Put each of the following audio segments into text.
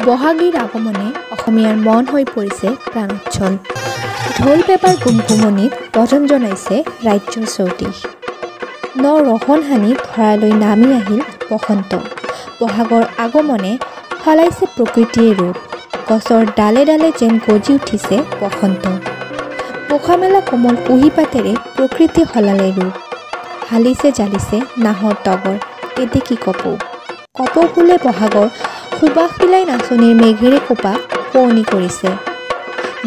বহাগীৰ আগমনে অসমীয়াৰ মন হৈ পৰিছে প্ৰাণোচ্ছল। ঢোল পেপাৰ গুমগুমনিত বজন জনাইছে ৰাজ্যৰ চৌদিশ। ৰহন সানি ধৰালৈ নামি আহিল বসন্ত। বহাগৰ আগমনে সলাইছে প্ৰকৃতিয়ে ৰূপ। গছৰ ডালে ডালে যেন গজি উঠিছে বসন্ত। পোখা মেলা কোমল কুঁহি পাতেৰে প্ৰকৃতি সলালে ৰূপ। হালিছে জালিছে নাহৰ তগৰ কেতেকী কপৌ। কপৌ ফুলে বহাগৰ সুবাস বিলাই নাচনীৰ মেঘেৰে কোপা শুৱনি কৰিছে।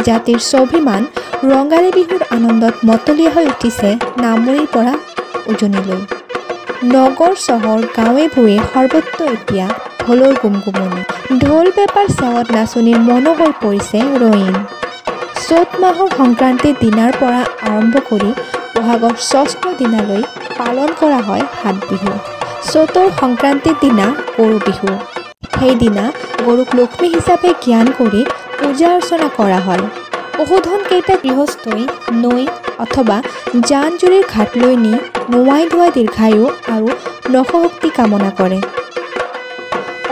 জাতিৰ স্বাভিমান ৰঙালী বিহুৰ আনন্দত মতলীয়া হৈ উঠিছে নামনিৰ পৰা উজনিলৈ। নগৰ চহৰ গাঁৱে ভূঞে সৰ্বত্ৰ এতিয়া ঢোলৰ গুমগুমনি। ঢোল পেপাৰ চেৱত নাচনীৰ মন হৈ পৰিছে ৰঙীন। চ'ত মাহৰ সংক্ৰান্তিৰ দিনাৰ পৰা আৰম্ভ কৰি বহাগৰ ৬ষ্ঠ দিনালৈ পালন কৰা হয় সাত বিহু। চ'তৰ সংক্ৰান্তিৰ দিনা গৰু বিহু। সেইদিনা গৰুক লক্ষ্মী হিচাপে জ্ঞান কৰি পূজা অৰ্চনা কৰা হয়। পশুধন কেইটা গৃহস্থই নৈ অথবা জান জুৰিৰ ঘাটলৈ নি নোৱাই ধোৱাই দীৰ্ঘায়ু আৰু নখশক্তি কামনা কৰে।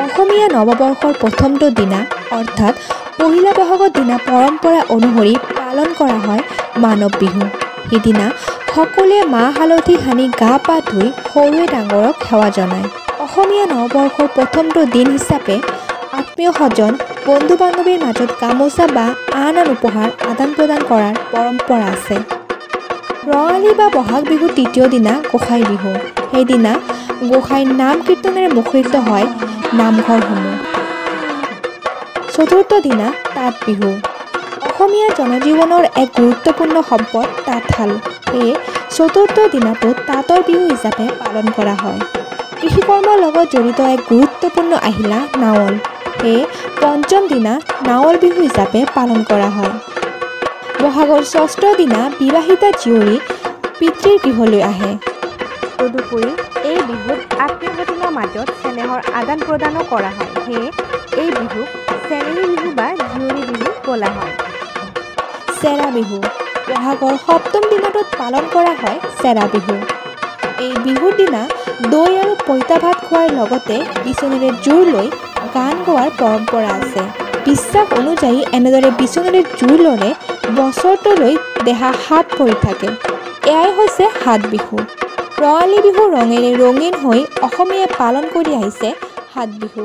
অসমীয়া নৱবৰ্ষৰ প্ৰথমটো দিনা অৰ্থাৎ পহিলা বহাগৰ দিনা পৰম্পৰা অনুসৰি পালন কৰা হয় মানৱ বিহু। সিদিনা সকলোৱে মাহ হালধি সানি গা পা ধুই সৰুৱে ডাঙৰক সেৱা জনায়। অসমীয়া নৱবৰ্ষৰ প্ৰথমটো দিন হিচাপে আত্মীয় স্বজন বন্ধু বান্ধৱীৰ মাজত গামোচা বা আন উপহাৰ আদান প্ৰদান কৰাৰ পৰম্পৰা আছে। ৰঙালী বা বহাগ বিহুৰ তৃতীয় দিনা গোসাই বিহু। সেইদিনা গোসাঁইৰ নাম কীৰ্তনেৰে মুখৰিত হয় নামঘৰসমূহ। চতুৰ্থ দিনা তাঁত বিহু। অসমীয়া জনজীৱনৰ এক গুৰুত্বপূৰ্ণ সম্পদ তাঁতশাল। সেয়ে চতুৰ্থ দিনাটো তাঁতৰ বিহু হিচাপে পালন কৰা হয়। কৃষিকৰ্মৰ লগত জড়িত এক গুৰুত্বপূৰ্ণ আহিলা নাঙল। সেয়ে পঞ্চম দিনা নাঙল বিহু হিচাপে পালন কৰা হয়। বহাগৰ ৬ষ্ঠ দিনা বিবাহিতা জীয়ৰী পিতৃৰ গৃহলৈ আহে। তদুপৰি এই বিহুত আত্মীয় স্বজনৰ মাজত চেনেহৰ আদান প্ৰদানো কৰা হয়। সেয়ে এই বিহুক চেনেহী বিহু বা জীয়ৰী বিহু বোলা হয়। চেৰা বিহু। বহাগৰ ৭ম দিনটোত পালন কৰা হয় চেৰা বিহু। এই বিহুৰ দিনা দৈ আৰু পঁইতা ভাত খোৱাৰ লগতে বিচনীৰে জোৰ লৈ গান গোৱাৰ পৰম্পৰা আছে। বিশ্বাস অনুযায়ী এনেদৰে বিচনীৰে জোৰ ল'লে বছৰটোলৈ দেহা হাত ভৰি থাকে। এয়াই হৈছে সাত বিহু। ৰঙালী বিহু ৰঙেৰে ৰঙীন হৈ অসমীয়াই পালন কৰি আহিছে সাত বিহু।